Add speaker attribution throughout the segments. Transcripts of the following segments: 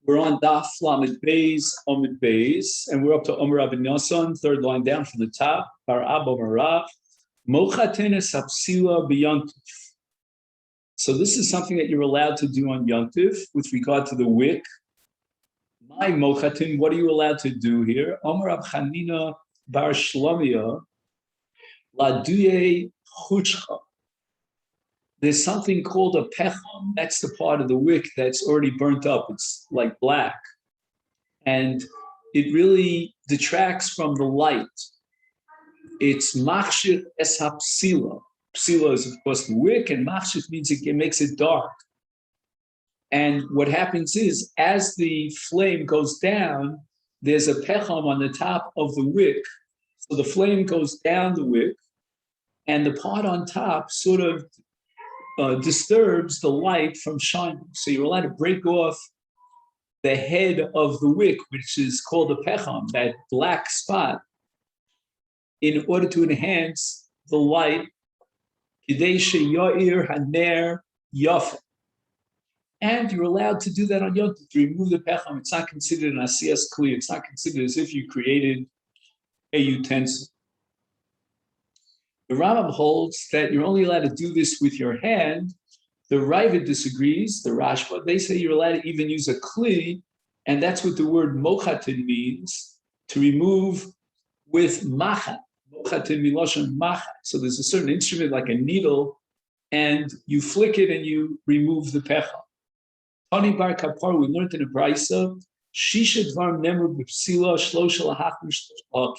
Speaker 1: We're on Daf Lamed Beis, Omid Beis, and we're up to Omer Rabbi Nosson, third line down from the top. Bar Abba Marav, Mochatenes Hapsila B'Yontif. So this is something that you're allowed to do on Yontif with regard to the wick. My Mochatin, what are you allowed to do here? Omer Rab Chanina Bar Shlomia, Laduye Chuchcha. There's something called a pecham. That's the part of the wick that's already burnt up. It's like black. And it really detracts from the light. It's machshit es hapsila. Psila is, of course, the wick, and machshit means it makes it dark. And what happens is, as the flame goes down, there's a pecham on the top of the wick. So the flame goes down the wick, and the part on top sort of disturbs the light from shining. So you're allowed to break off the head of the wick, which is called the pecham, that black spot, in order to enhance the light. And you're allowed to do that on Yom Tov, to remove the pecham. It's not considered an asiyas kli. It's not considered as if you created a utensil. The Rambam holds that you're only allowed to do this with your hand. The Ravid disagrees, the Rashba. They say you're allowed to even use a kli, and that's what the word mochatin means, to remove with macha. Mochatin miloshan macha. So there's a certain instrument like a needle, and you flick it and you remove the pecham. Tani bar kapar, we learned in a Beitza, shisha dvar nemru b'psila shlosha lahachim shlosh.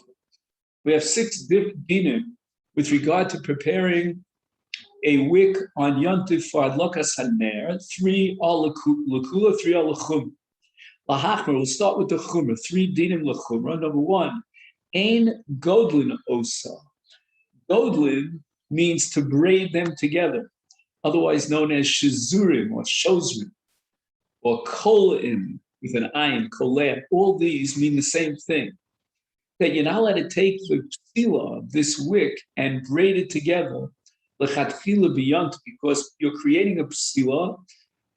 Speaker 1: We have 6 dinim with regard to preparing a wick on Yontif for Adlokas Haner. 3 are Lakula, 3 are Lachum. Lahachmer, we'll start with the Chumra. 3 dinim Lachumra. Number 1, Ein Godlin Osa. Godlin means to braid them together, otherwise known as Shizurim or Shozrim, or Kolim with an ayin, Koleh. All these mean the same thing. That you're not allowed to take the psila of this wick and braid it together, l'chatchila b'yont, because you're creating a psila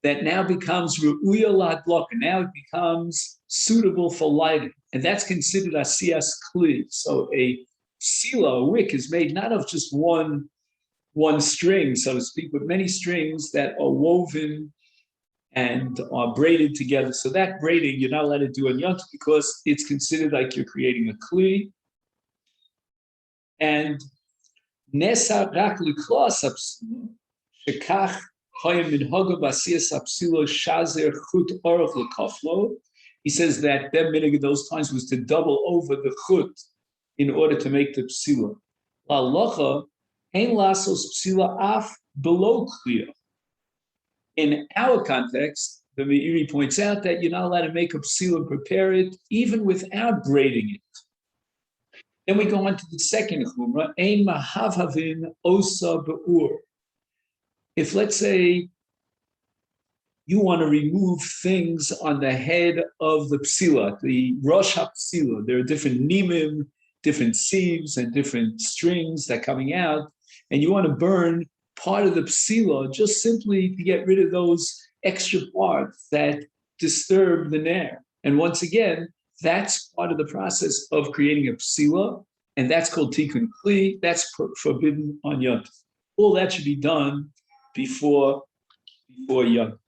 Speaker 1: that now becomes re'uya ladlok, and now it becomes suitable for lighting, and that's considered asiyas kli. So a psila, a wick, is made not of just one string, so to speak, but many strings that are woven and are braided together. So that braiding you're not allowed to do on Yom Tov because it's considered like you're creating a kli. And nesa rak liklas apsila shekach hayim minhaga basiyas apsila shazer chut orach lekaflo. He says that their minhag at those times was to double over the chut in order to make the psila. La locha ein lasos psila af below kliya. In our context, the Meiri points out that you're not allowed to make a psila and prepare it even without braiding it. Then we go on to the second chumrah, ein mahavhavin osa be'ur. If, let's say, you want to remove things on the head of the psila, the rosh hapsila, there are different nimim, different sieves, and different strings that are coming out, and you want to burn part of the psila just simply to get rid of those extra parts that disturb the nair. And once again, that's part of the process of creating a psila, and that's called tikkun kli. That's forbidden on Yom Tov. All that should be done before Yom Tov.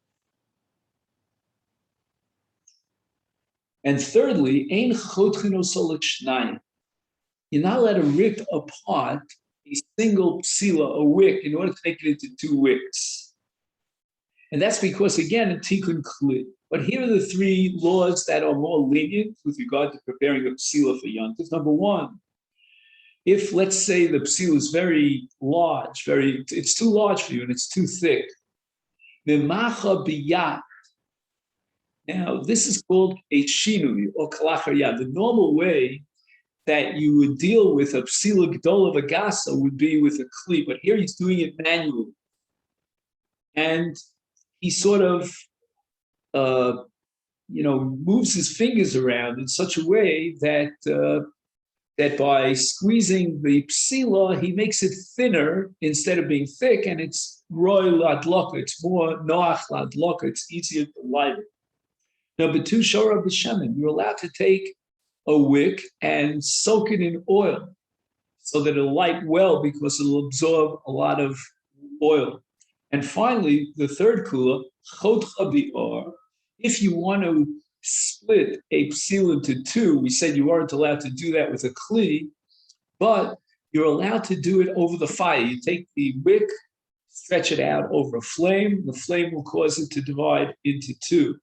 Speaker 1: And thirdly, ein chotchino solik shnayim. You're not allowed to rip apart a single psila, a wick, in order to make it into 2 wicks. And that's because, again, a tikkun kli. But here are the 3 laws that are more lenient with regard to preparing a psila for Yom Tov. Number 1, if, let's say, the psila is very large, it's too large for you and it's too thick, v'macha biyat. Now, this is called a shinui or kalachar yad. The normal way that you would deal with a psila gdola v'gasa would be with a kli, but here he's doing it manually. And he sort of, moves his fingers around in such a way that that by squeezing the psila, he makes it thinner instead of being thick, and it's roy ladloka, it's more noach ladloka, it's easier to light it. Number two, shora b'shemen. You're allowed to take a wick and soak it in oil so that it'll light well because it'll absorb a lot of oil. And finally, the third kula, chodcha bi'or. If you want to split a psil into two, we said you aren't allowed to do that with a kli, but you're allowed to do it over the fire. You take the wick, stretch it out over a flame. The flame will cause it to divide into two.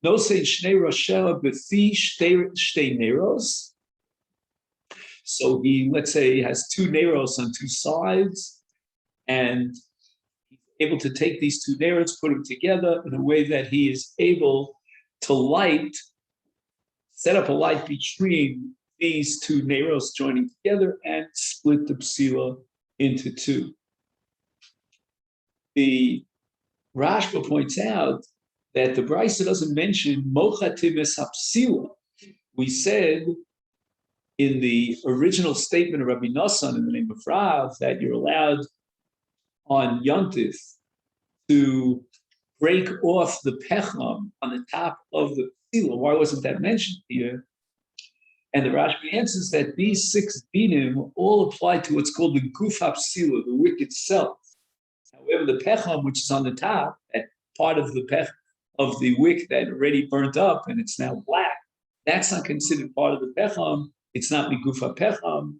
Speaker 1: No say shnei roshela b'fi shtei neros. So he, let's say, he has two neros on two sides, and he's able to take these two neros, put them together in a way that he is able to light, set up a light between these two neros joining together and split the psila into two. The Rashba points out that the Beitza doesn't mention mochatim es hapsila. We said in the original statement of Rabbi Nosson in the name of Rav that you're allowed on Yontif to break off the pecham on the top of the psila. Why wasn't that mentioned here? And the Rashba answers that these 6 dinim all apply to what's called the guf hapsila, the wick itself. However, the pecham, which is on the top, that part of the pech of the wick that already burnt up and it's now black, that's not considered part of the pecham. It's not miguf hapecham,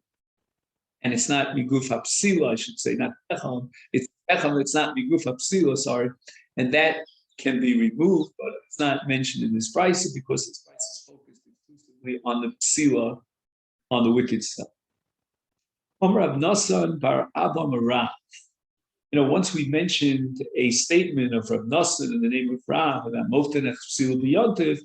Speaker 1: and it's not miguf hapsila, I should say, not pecham. It's pecham, it's not miguf hapsila, sorry. And that can be removed, but it's not mentioned in this Beitza because this Beitza is focused exclusively on the psila, on the wick itself. Rav Nosson bar Abba Marav. Once we mentioned a statement of Rav Nosson in the name of Rav about Moften Psila B'Yontif,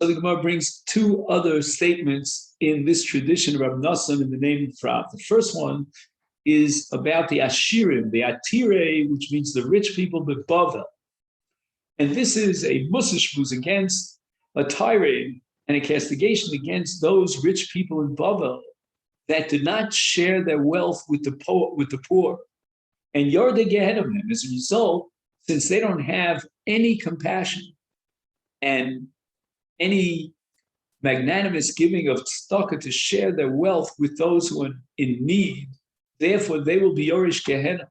Speaker 1: so the Gemara brings 2 other statements in this tradition of Rav Nosson in the name of Rav. The first one is about the Ashirim, the Atire, which means the rich people of Bavel. And this is a musashbuz against a tirade and a castigation against those rich people in Bavel that did not share their wealth with the poor. And Yordei Gehenim, as a result, since they don't have any compassion and any magnanimous giving of tzedakah to share their wealth with those who are in need, therefore they will be Yorish Gehenna.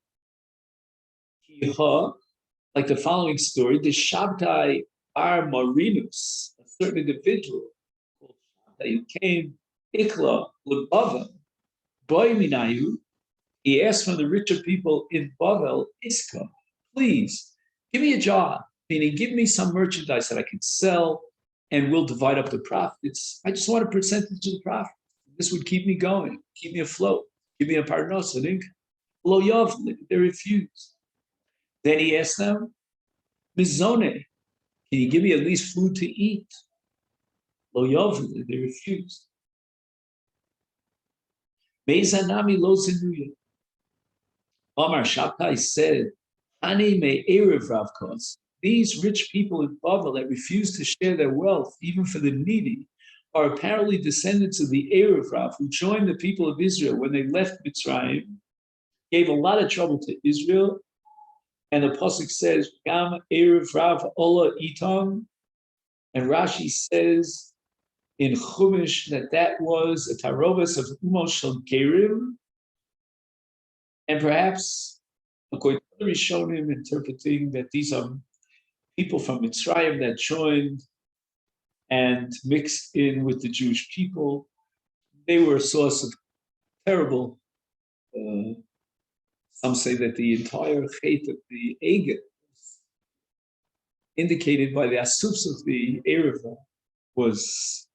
Speaker 1: Like the following story, the Shabtai Ar Marinus, a certain individual called Shabtai, who came Ikla Lebava, Boy Minayu, he asked from the richer people in Bavel, Iska, please, give me a job, meaning give me some merchandise that I can sell, and we'll divide up the profits. I just want a percentage of the profit. This would keep me going, keep me afloat, give me a parnos, an income. Lo Yov, they refused. Then he asked them, Mizone, can you give me at least food to eat? Lo Yov, they refused. Beizanami lo zinuya. Omar Shabtai said, Ani me erev ravkos. These rich people in Bavel that refuse to share their wealth, even for the needy, are apparently descendants of the Erev Rav, who joined the people of Israel when they left Mitzrayim, gave a lot of trouble to Israel, and the pasuk says, Gam Erev Rav Ola Itam, and Rashi says in Chumash that was a tarovis of Umos Shel Gerim, and perhaps, according to the Rishonim, interpreting that these are people from Mitzrayim that joined and mixed in with the Jewish people. They were a source of terrible, some say that the entire chait of the Eged was indicated by the asufs of the Erev was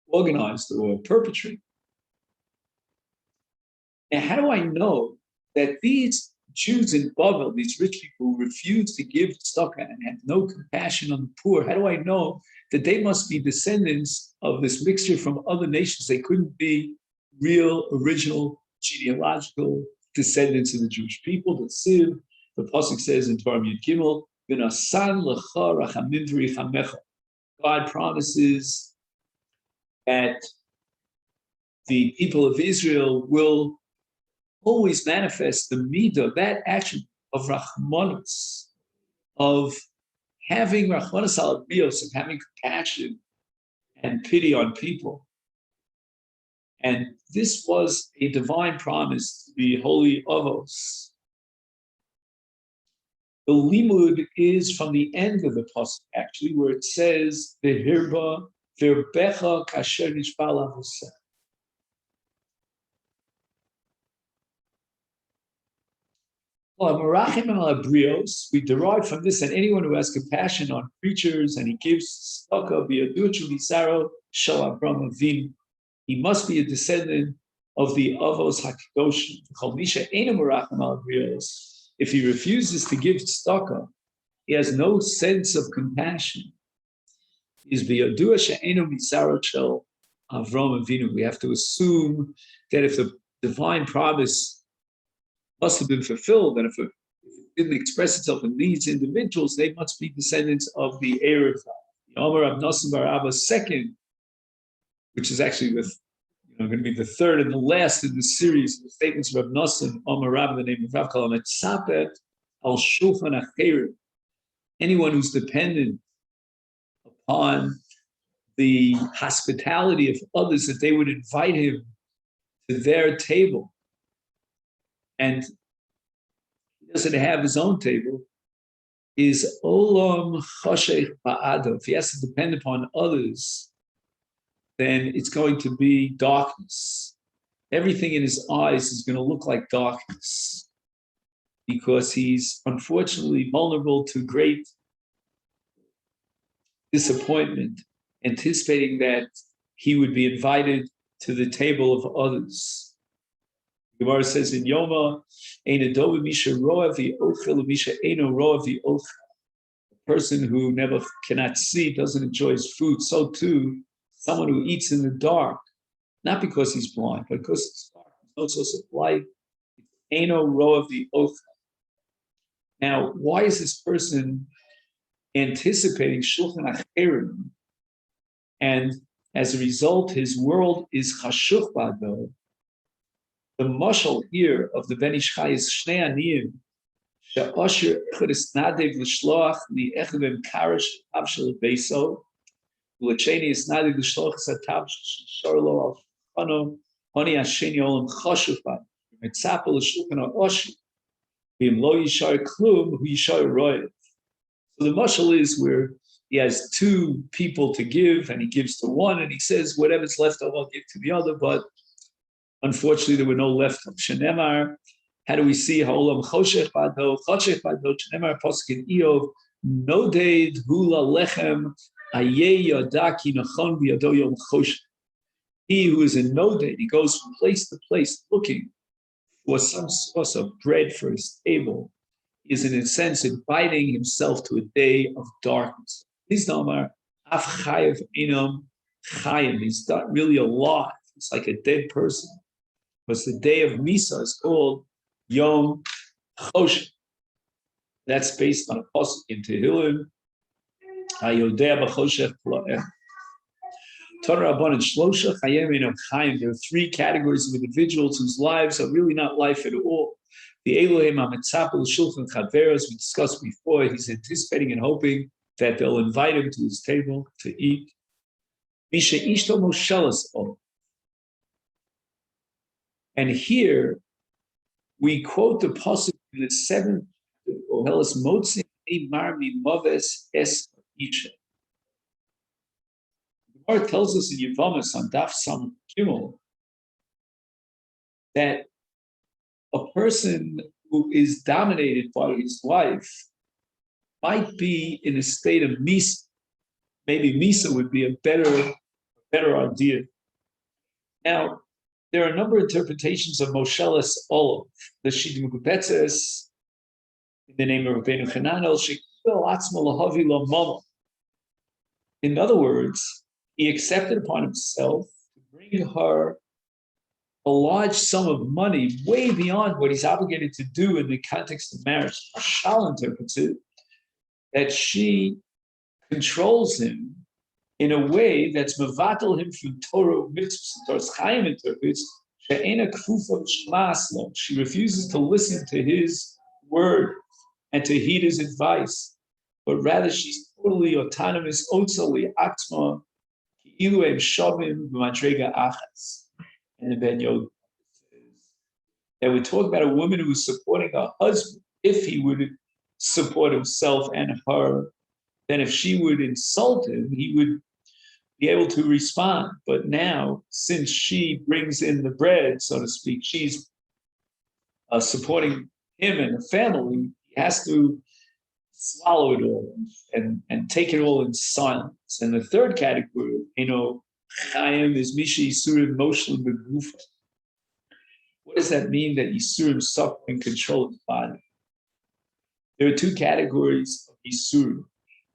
Speaker 1: organized or perpetrated. Now, how do I know that these Jews in Bavel, these rich people who refused to give tzedakah and had no compassion on the poor, how do I know that they must be descendants of this mixture from other nations? They couldn't be real, original, genealogical descendants of the Jewish people. The pasuk says in Dvarim Yud Gimel, "V'nasan lecha rachamim v'richamecha." God promises that the people of Israel will always manifest the midah, that action of rachmanos, of having rachmanas al brios, of having compassion and pity on people. And this was a divine promise to be holy avos. The limud is from the end of the pasuk, actually, where it says, "V'hirba v'irbecha kasher nishbal avoseh." We derive from this that anyone who has compassion on creatures and he gives tzedakah b'yaduchu v'saro shel Avraham Avinu, he must be a descendant of the avos hakadoshim. If he refuses to give tzedakah, he has no sense of compassion. Is b'yadua she'enu v'saro shel Avraham Avinu. We have to assume that if the divine promise must have been fulfilled, and if it didn't express itself in these individuals, they must be descendants of the Erev. Yomer Abnosim Bar Abba's second, which is actually going to be the third and the last in the series of the statements of Abnosim, Omer Rabba, the name of Rav Kol Metzapet al Shulchan Acherim. Anyone who's dependent upon the hospitality of others, that they would invite him to their table, and he doesn't have his own table, is olam choshech ba'ado. If he has to depend upon others, then it's going to be darkness. Everything in his eyes is going to look like darkness, because he's unfortunately vulnerable to great disappointment, anticipating that he would be invited to the table of others. The Gemara says in Yoma, a person who never cannot see doesn't enjoy his food. So too, someone who eats in the dark, not because he's blind, but because it's dark, no source of light. Eno roa the oath. Now, why is this person anticipating Shulchan Acherim, and as a result, his world is chashuch bado? The mashal here of the Ben Ish Chai is Shnei Aniyim, she'asher echad isnadev l'shloach li'echad emkarash avshel beiso, u'lecheni isnadev l'shloach satav sh'shorlo al shulchano, honi hasheni olam chashuv bad, metzapa l'shulchan ha'oshi, v'im lo yishar klum, hu yishar royev. So the mashal is where he has two people to give, and he gives to one, and he says, whatever's left over, I'll give to the other, but unfortunately, there were no left. Shenemar, how do we see Ha'olam Choshech Bado? Choshech Bado, Shenemar, Posuk in Eov, Nodeid Hula Lechem, Ayeh Yadaki Nachon V'Yado Yom Choshech. He who is in Nodeid, he goes from place to place looking for some source of bread for his table, is in a sense inviting himself to a day of darkness. He's Nomar, Af Chayev Enam Chayim. He's not really alive. It's like a dead person. Because the day of Misa is called Yom Choshech. That's based on a pasuk in Tehillim. Hayodeh b'choshech pla'eh. Torah Rabban and Shlosha Chayim Einam Chayim. There are three categories of individuals whose lives are really not life at all. The Elohim HaMetzapel Shulchan Chaveros, we discussed before, he's anticipating and hoping that they'll invite him to his table to eat. Misha Ishto Moshelas Om. And here we quote the pasuk in the 7th Ohelas Motzi Marmi Moves Es Isha. The Gemara tells us in Yevamis on Daf Sam Gimel that a person who is dominated by his wife might be in a state of Misa. Maybe Misa would be a better idea. Now, there are a number of interpretations of Moshelas Olav. The Shidim Gubetzes, in the name of Rabbeinu Chananel, Shekil Atzma Lahavi Lo Mama. In other words, he accepted upon himself to bring her a large sum of money, way beyond what he's obligated to do in the context of marriage. Shal interprets it that she controls him in a way that's mevatel him from Torah mitzvahs. Torah Chaim interprets she'ena kfufa shmaslo. She refuses to listen to his word and to heed his advice. but rather she's totally autonomous, otzali atma, ki'ilu em shavim b'madrega achas. And the Ben Yod says that we talk about a woman who is supporting her husband. If he would support himself and her, then if she would insult him, he would be able to respond. But now, since she brings in the bread, so to speak, she's supporting him and the family, he has to swallow it all and take it all in silence. And the third category, Chaim is Misha Yisurim Moshlim Begufa. What does that mean that Yisurim suffer and control his body? There are two categories of Yisurim.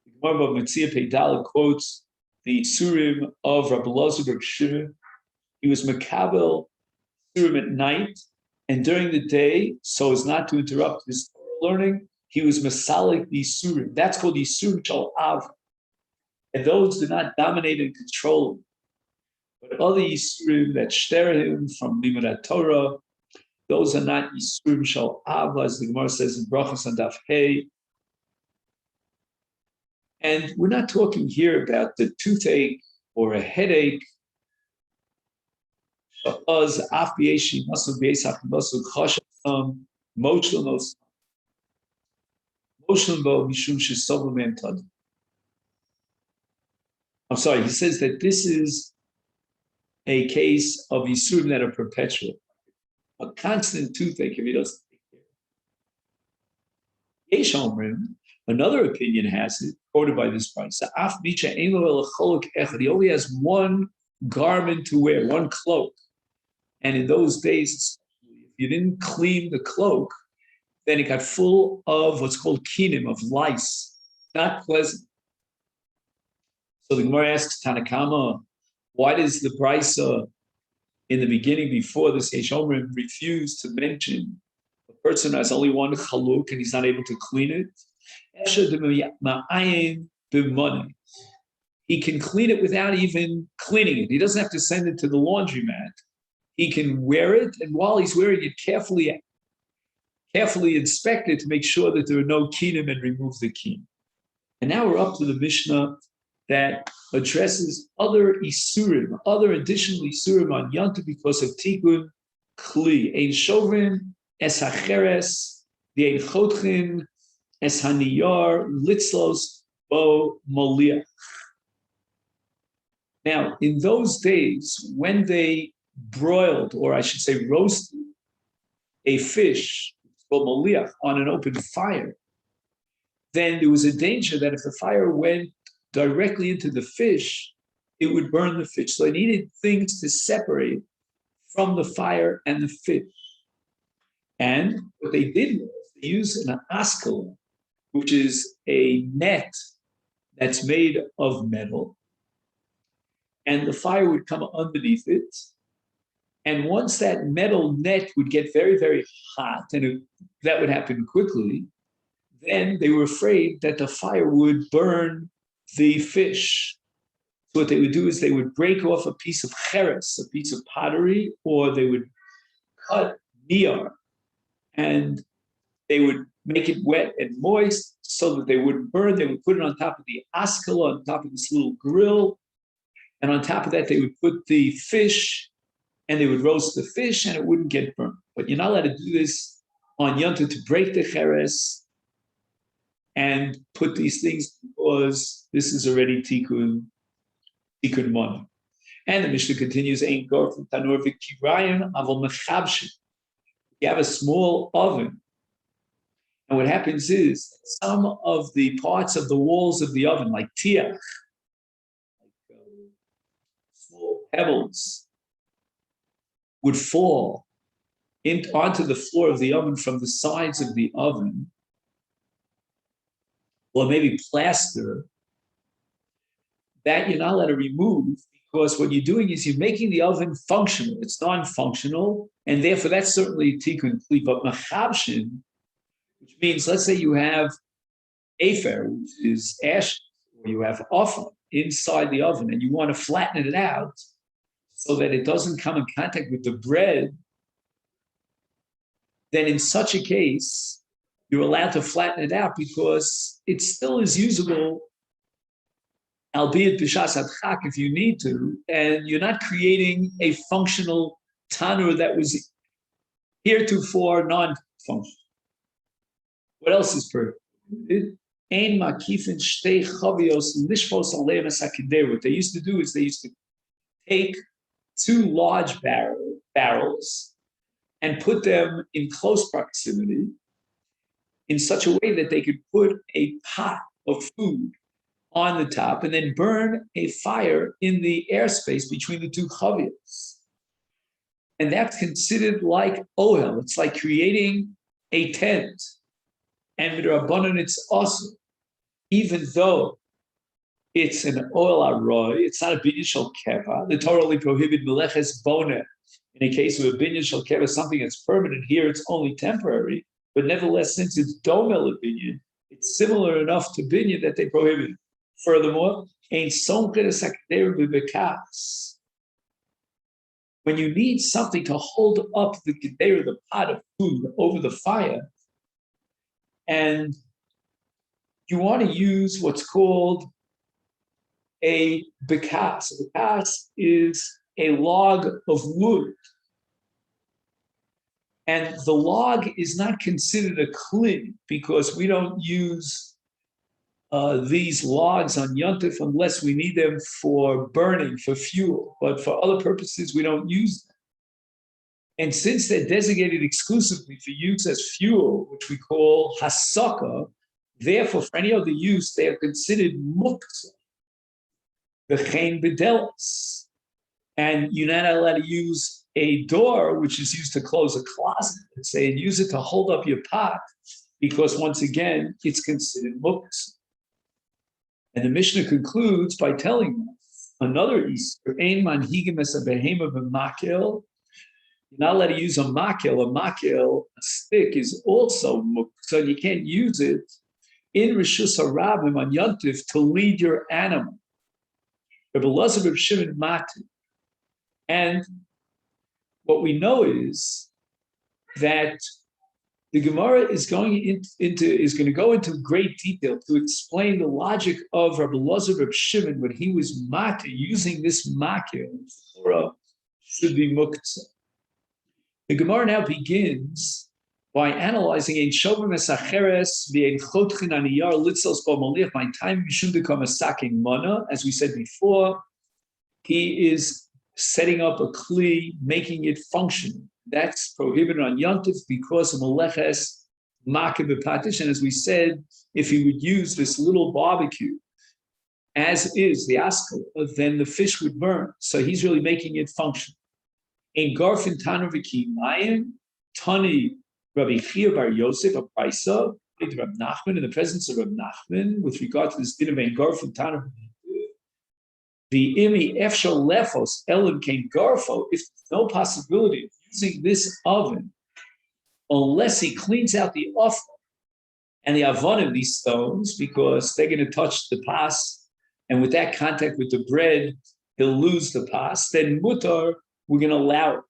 Speaker 1: The Gemara of Metzia Peidala quotes the Yisurim of Rabbi Elazar Bar Shimon. He was Makabel Yisurim at night, and during the day, so as not to interrupt his learning, he was Masalik the Yisurim. That's called Yisurim Shal Av. And those do not dominate and control him. But other Yisurim that stir him from Limud Torah, those are not Yisurim Shal Av, as the Gemara says in Brachos and Daf Hey. And we're not talking here about the toothache or a headache. I'm sorry, he says that this is a case of Yisurim that are perpetual, a constant toothache if he doesn't take care. Yesh Omrim, another opinion has it, quoted by this price. He only has one garment to wear, one cloak. And in those days, if you didn't clean the cloak, then it got full of what's called kinim, of lice. Not pleasant. So the Gemara asks Tanakama, why does the Beitza in the beginning, before this Yesh Omrim, refuse to mention a person who has only one chaluk and he's not able to clean it? He can clean it without even cleaning it. He doesn't have to send it to the laundromat. He can wear it, and while he's wearing it, carefully inspect it to make sure that there are no kinim and remove the kin. And now we're up to the Mishnah that addresses other isurim, other additional isurim on Yontif because of tikkun kli. Ein shovrin es hacheres, the ein chotchin es haniyar litzlos bo moliach. Now, in those days, when they broiled, or I should say roasted, a fish called moliach on an open fire, then there was a danger that if the fire went directly into the fish, it would burn the fish. So it needed things to separate from the fire and the fish. And what they did was they used an askala, which is a net that's made of metal, and the fire would come underneath it. And once that metal net would get very, very hot, and that would happen quickly, then they were afraid that the fire would burn the fish. So what they would do is they would break off a piece of cheres, a piece of pottery, or they would cut niyar, and they would make it wet and moist so that they wouldn't burn. They would put it on top of the askala, on top of this little grill, and on top of that they would put the fish, and they would roast the fish, and it wouldn't get burned. But you're not allowed to do this on Yontif, to break the cheres and put these things, because this is already tikkun money. And the Mishnah continues, Ein gor from tanur v'kirayim aval mechabshin. You have a small oven, and what happens is some of the parts of the walls of the oven, like tiach, like small pebbles, would fall onto the floor of the oven from the sides of the oven, or maybe plaster, that you're not allowed to remove, because what you're doing is you're making the oven functional. It's non-functional, and therefore that's certainly tikkun kli. But machabshin, which means, let's say you have afer, which is ash, or you have offer inside the oven, and you want to flatten it out so that it doesn't come in contact with the bread, then in such a case, you're allowed to flatten it out because it still is usable, albeit b'shas adchak if you need to, and you're not creating a functional tanur that was heretofore non-functional. What else is prohibited? Ein makifin shtei chavios lishpos aleim esakidei. What they used to do is they used to take two large barrels and put them in close proximity in such a way that they could put a pot of food on the top and then burn a fire in the airspace between the two chavios. And that's considered like ohel. It's like creating a tent. And midrabanan, it's also, even though it's an oil aroy, it's not a binyan shel keva. The Torah only prohibit meleches boneh. In a case of a binyan shel keva, something that's permanent. Here, it's only temporary. But nevertheless, since it's domel a binyan, it's similar enough to binyan that they prohibit. Furthermore, ein somcher sakder bebekas. When you need something to hold up the kedera, the pot of food, over the fire, and you want to use what's called a bekas. A bekas is a log of wood. And the log is not considered a kli because we don't use these logs on Yontif unless we need them for burning, for fuel. But for other purposes, we don't use them. And since they're designated exclusively for use as fuel, which we call hasaka, therefore, for any other use, they are considered muktzah, v'chein bedelis. And you're not allowed to use a door, which is used to close a closet, and say, and use it to hold up your pot, because once again, it's considered muktzah. And the Mishnah concludes by telling us another Easter, ein manhigim es a behema b'makel. You're not allowed to use a makel. A makel, a stick, is also muktzah, so you can't use it in Rishus HaRabim on Yontif to lead your animal. And what we know is that the Gemara is going to go into great detail to explain the logic of Rabbi Elazar Reb Shimon when he was mata, using this makel should be muktzah. The Gemara now begins by analyzing ein shovim esacheres v'ein chotchin aniyar litzos b'moliach. My time should become a sacking mana. As we said before, he is setting up a kli, making it function. That's prohibited on Yontif because of meleches makeh b'patish. And as we said, if he would use this little barbecue, as is the askal, then the fish would burn. So he's really making it function. In Garfin Tanur V'Kimayim, Tani Rabbi Chia Bar Yosef, a Beitza, Rabbi Nachman, in the presence of Rabbi Nachman, with regard to this din of Ein Garfin Tanur the imi efshal lefos elim came garfo, if there's no possibility of using this oven, unless he cleans out the oven and the avonim, these stones, because they're going to touch the pas, and with that contact with the bread, he'll lose the pas, then mutar, we're going to allow it.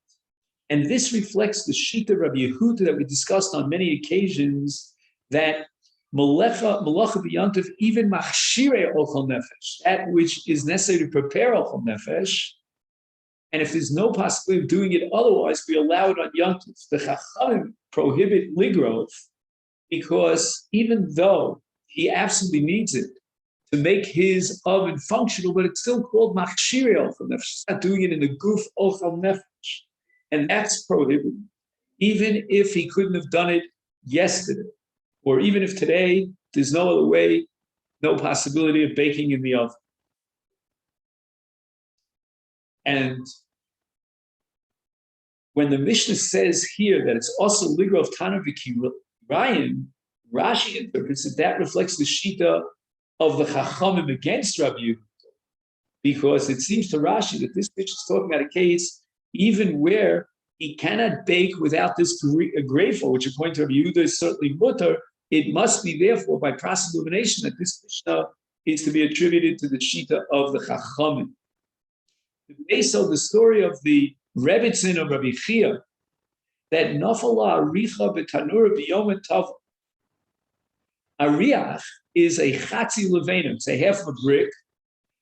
Speaker 1: And this reflects the shita of Rabbi Yehuda that we discussed on many occasions, that Malacha b'yantiv, even machshire ochel nefesh, that which is necessary to prepare ochel nefesh, and if there's no possibility of doing it otherwise, we allow it on yantiv. The Chachamim prohibit ligrov because even though he absolutely needs it to make his oven functional, but it's still called machshire ochel nefesh. It's not doing it in the guf ochel nefesh, and that's prohibited, even if he couldn't have done it yesterday. Or even if today there's no other way, no possibility of baking in the oven. And when the Mishnah says here that it's also ligra of Tanur V'Kirayim, Rashi interprets that reflects the shita of the Chachamim against Rabbi Yehuda, because it seems to Rashi that this Mishnah is talking about a case even where he cannot bake without this greifa, which according to Rabbi Yehuda is certainly mutter. It must be therefore by process of elimination that this Mishnah is to be attributed to the shita of the Chachamim. Based on the story of the Rebbitzin of Rabbi Chia, that nafala aricha b'tanura b'yom tov, A riach is a chatzi levena, it's a half of a brick,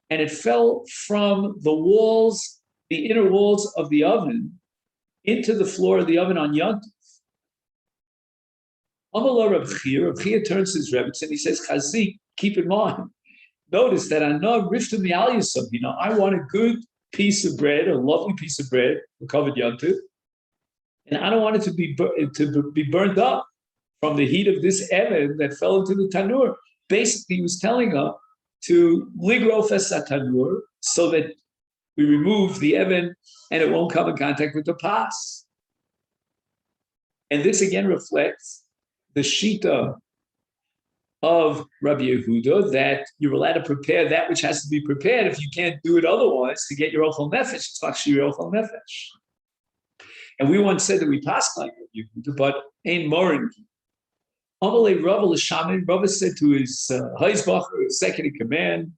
Speaker 1: and it fell from the walls, the inner walls of the oven, into the floor of the oven on Yom Tov. Amallah Reb Chia turns to his Rebbe and he says, Chazik, keep in mind, notice that I know Rifta Mi'al Yisov, I want a good piece of bread, a lovely piece of bread, covered Yom Tov, and I don't want it to be burned up from the heat of this oven that fell into the tanur. Basically, he was telling her to ligrof es tanur so that we remove the oven and it won't come in contact with the pas. And this again reflects the shita of Rabbi Yehuda that you're allowed to prepare that which has to be prepared. If you can't do it otherwise to get your ochel nefesh, it's actually your ochel nefesh. And we once said that we passed like Rabbi Yehuda, but ain't morin. Amalei Rava l'shamin, Rava said to his Heisbacher, his second in command,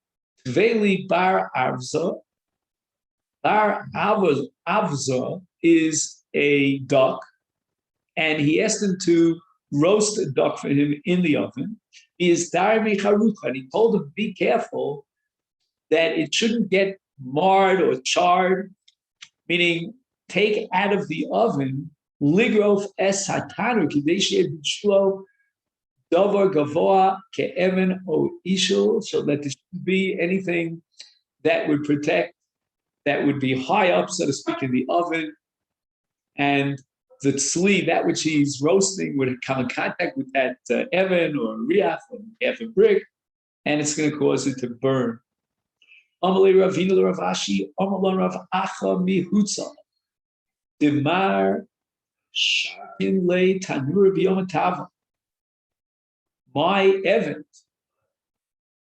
Speaker 1: Tveli bar avza. Bar avza is a duck, and he asked him to roast a duck for him in the oven. He is dar micharucha, and he told him, be careful that it shouldn't get marred or charred, meaning take out of the oven ligrof es hatanu kadesh yedshlo davar gavoa ke'evan o ishul, so that there shouldn't be anything that would protect, that would be high up, so to speak, in the oven, and the tzli, that which he's roasting, would come in contact with that evan or riach or half a brick, and it's going to cause it to burn. Amalei Ravina Rav Ashi, Amalei Rav Acha mihutza, demar sharkin le tanur b'yom tava. My evan,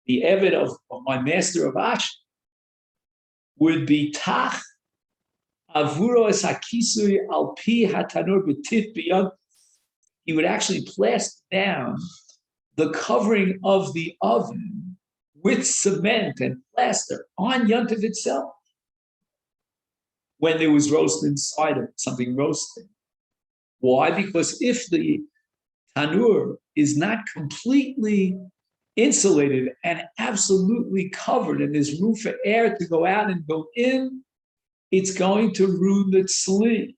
Speaker 1: the evan of my master of Ashi, would be tach avuro es hakisui al pi hatanur b'tif b'yom. He would actually plaster down the covering of the oven with cement and plaster on Yom Tov itself when there was roast inside of it, something roasting. Why? Because if the tanur is not completely insulated and absolutely covered and there's room for air to go out and go in, it's going to ruin the tzli.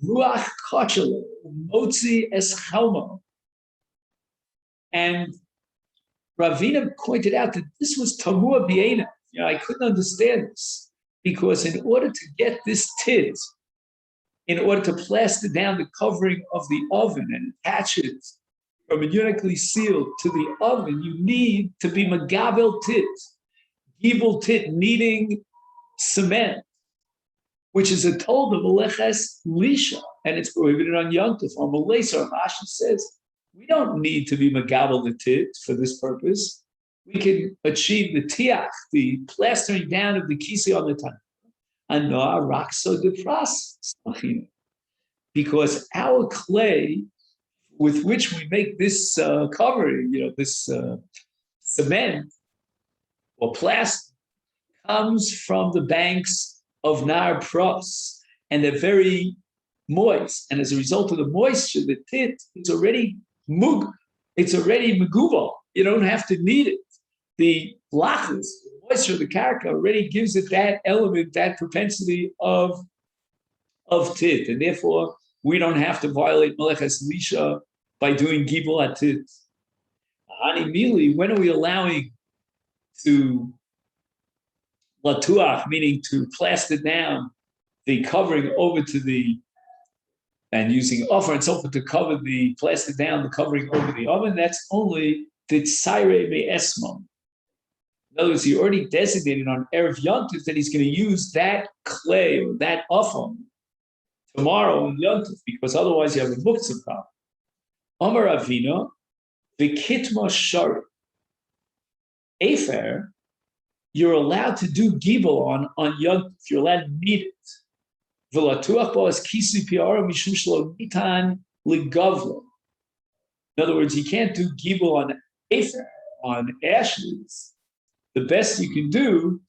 Speaker 1: Ruach kachel, motzi es chalmo. And Ravina pointed out that this was tamua b'yeina. I couldn't understand this because in order to get this tit, in order to plaster down the covering of the oven and attach it hermeneutically sealed to the oven, you need to be megabel tit, gibel tit, needing cement, which is a told of meleches lisha, and it's prohibited on Yom Tov. On Malaysia, Rashi says, we don't need to be megabel the tit for this purpose. We can achieve the tiach, the plastering down of the kisi on the time. Anoah rakso de pras, because our clay with which we make this covering, this cement or plastic, comes from the banks of Nar Pros, and they're very moist. And as a result of the moisture, the tit is already megubal. You don't have to knead it. The lachus, the moisture of the karka, already gives it that element, that propensity of tit, and therefore we don't have to violate meleches lisha by doing gibel at tit. Ani mili, when are we allowing to latuach, meaning to plaster down the covering over to the, and using offer and so forth to cover the, plaster down the covering over the oven? That's only the tzaire me'esmon. In other words, he already designated on Erev Yom Tov that he's going to use that clay or that oven tomorrow in Yom Tov, because otherwise you have a muktzah problem. Amar Avina, v'kitma shari. Afer, you're allowed to do gibel on Yom Tov. You're allowed to knead it. V'latuach bo es kisi piara mishum shelo nitan ligavlo. In other words, you can't do gibel on afer, on ashes. The best you can do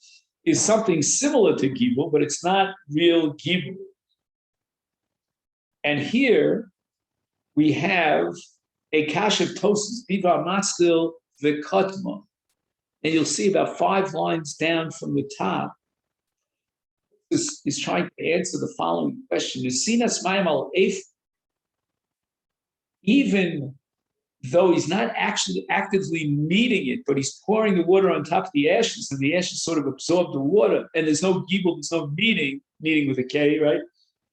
Speaker 1: is something similar to gibel, but it's not real gibel. And here we have a kasha tosis bivar maskil v'kotma. And you'll see about 5 lines down from the top. This is trying to answer the following question. Even though he's not actually actively kneading it, but he's pouring the water on top of the ashes, and the ashes sort of absorb the water, and there's no gibel, there's no kneading with a K, right?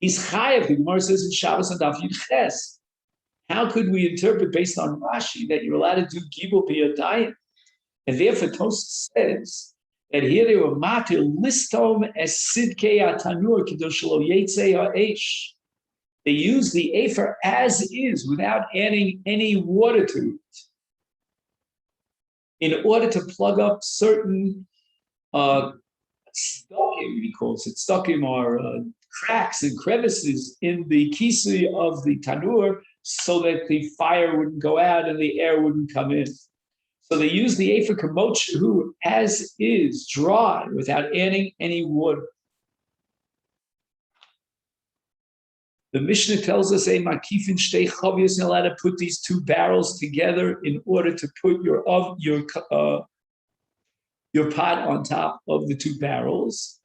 Speaker 1: He's chayav. The Gemara says in Shabbos and Daf Yud Ches. How could we interpret based on Rashi that you're allowed to do gibel b'yadayim? And therefore, Tosfos says that here they were matir listom as sidkei atanur kedosh lo yetzei ha'esh. They use the afer as is without adding any water to it in order to plug up certain stuckim, he calls it, stuckim are cracks and crevices in the kisui of the tanur so that the fire wouldn't go out and the air wouldn't come in. So they use the afer kamotshu as is, dry, without adding any water. The Mishnah tells us, "A makifin shtei chavios," you're allowed to put these 2 barrels together in order to put your pot on top of the 2 barrels.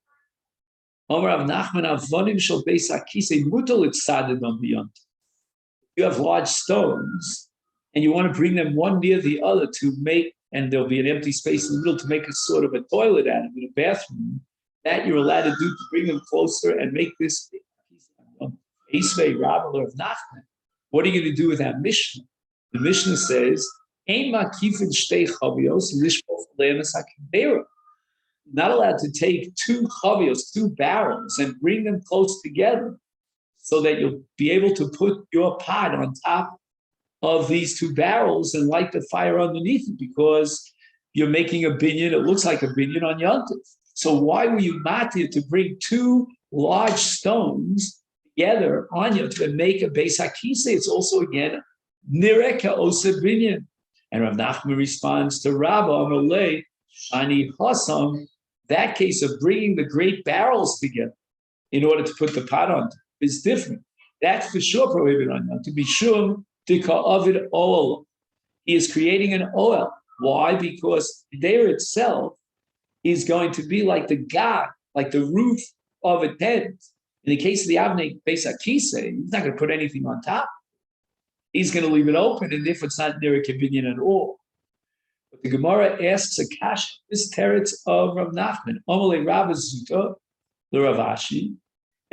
Speaker 1: You have large stones, and you want to bring them one near the other to make, and there'll be an empty space in the middle to make a sort of a toilet out of it, a bathroom. That you're allowed to do to bring them closer and make this. What are you going to do with that Mishnah? The Mishnah says, not allowed to take 2 chavios, 2 barrels, and bring them close together so that you'll be able to put your pot on top of these 2 barrels and light the fire underneath it, because you're making a binyan. It looks like a binyan on Yontif. So why were you matir to bring 2 large stones together on you to make a Beis HaKisei? It's also again nireka osa binyan. And Rav Nachman responds to Rabba Amalei Shani Hasam. That case of bringing the great barrels together in order to put the pot on is different. That's for sure prohibited on you. To be sure, dika avid oil. He is creating an oil. Why? Because there itself is going to be like the gag, like the roof of a tent. In the case of the Avnei Beis HaKisei, he's not going to put anything on top. He's going to leave it open, and if it's not near a binyan at all. But the Gemara asks a kasha, this teretz of Rav Nachman, Omalei Rav Zuta, the Rav Ashi,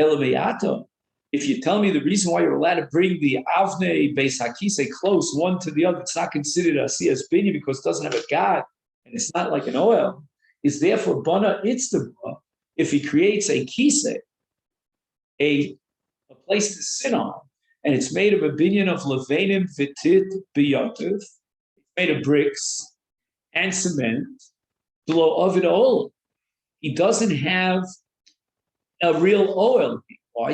Speaker 1: Elemeyato. If you tell me the reason why you're allowed to bring the Avnei Beis HaKisei close one to the other, it's not considered a siyas binyan because it doesn't have a gag, and it's not like an oil, is therefore Bana Itztaba, if he creates a kisei, a place to sit on, and it's made of a binyan of levanim vitit biyotiv, it's made of bricks and cement, below ovid oil. He doesn't have a real oil. Why?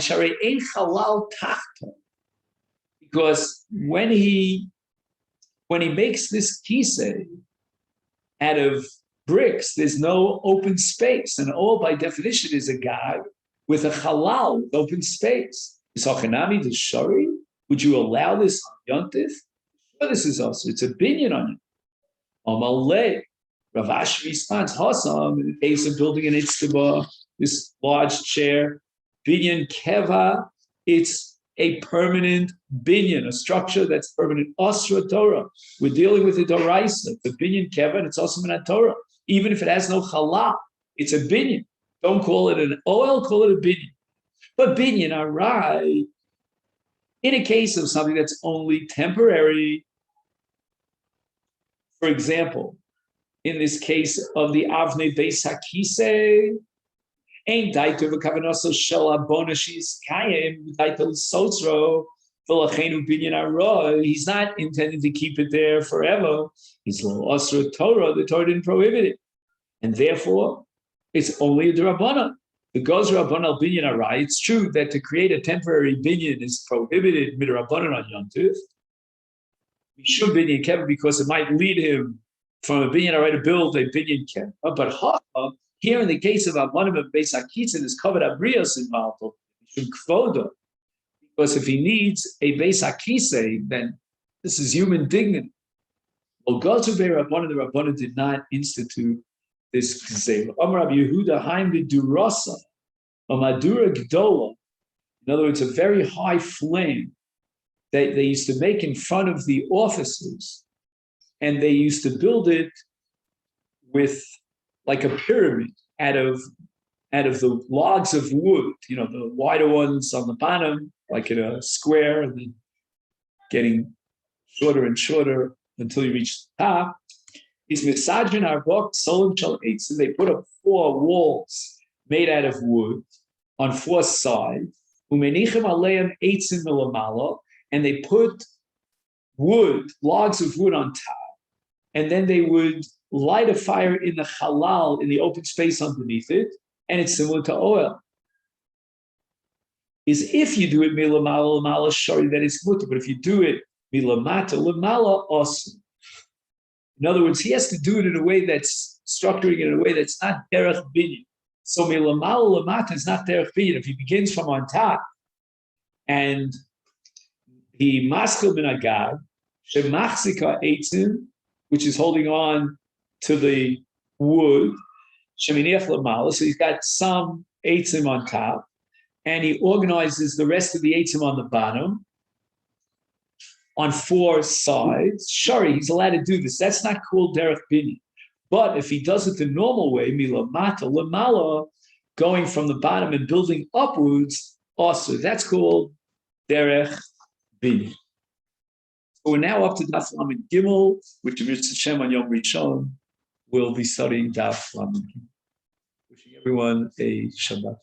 Speaker 1: Because when he makes this kisei out of bricks, there's no open space. And oil, by definition, is a gag with a halal, open space. Would you allow this on Yontif? Sure, this is also, it's a binyan on it. Amalei. Rav Ashi responds, Hasam, in the case of building an itztaba, this large chair, binyan keva, it's a permanent binyan, a structure that's permanent. Osra Torah. We're dealing with the Doraisa, the binyan keva, and it's also in Torah. Even if it has no halal, it's a binyan. Don't call it an oil, call it a binyan. But binyan arai, in a case of something that's only temporary, for example, in this case of the Avnei Beis HaKisei, ain't daito v'kavanoso shel abona she's kayim daito sotro v'lachenu binyan arai. He's not intending to keep it there forever. He's lo asra Torah. The Torah didn't prohibit it, and therefore it's only a d'Rabbanan. The gozer Rabban al binyan arai. It's true that to create a temporary binyan is prohibited midrabbanan on Yontif. We should binyan keva because it might lead him from a binyan arai to build a binyan keva. But here in the case of Abanim of Beis HaKisei, there's covered abrios involved. Because if he needs a Beis HaKisei, then This is human dignity. Well, God to the Rabbanan did not institute this gzeira. Amar Rabbi Yehuda Haim Durasa, a Madura Gdola. In other words, a very high flame that they used to make in front of the offices, and they used to build it with like a pyramid out of the logs of wood, the wider ones on the bottom, like in a square, and then getting shorter and shorter until you reach the top. These misajin are book solim shal eight. So they put up 4 walls made out of wood on 4 sides. Umenichem aleim eitzim milamalo, and they put logs of wood on top, and then they would light a fire in the halal, in the open space underneath it, and it's similar to oil. Is if you do it milamala lamala shari, that is mutter, but if you do it milamata lamala also. In other words, he has to do it in a way that's structuring it in a way that's not derech binyan. So milamala lamata is not derech binyan. If he begins from on top and he maskil bin agad shemachzika eitzim, which is holding on to the wood, sheminiach lamala. So he's got some eitzim on top, and he organizes the rest of the eitzim on the bottom, on 4 sides. Shari, he's allowed to do this. That's not called derech binyan. But if he does it the normal way, milamata lamala, going from the bottom and building upwards, also that's called derech binyan. So we're now up to Daf Lamed Gimel, which Mr. Hashem on Yom Rishon will be studying Daf Lamed Gimel. Wishing everyone a Shabbat.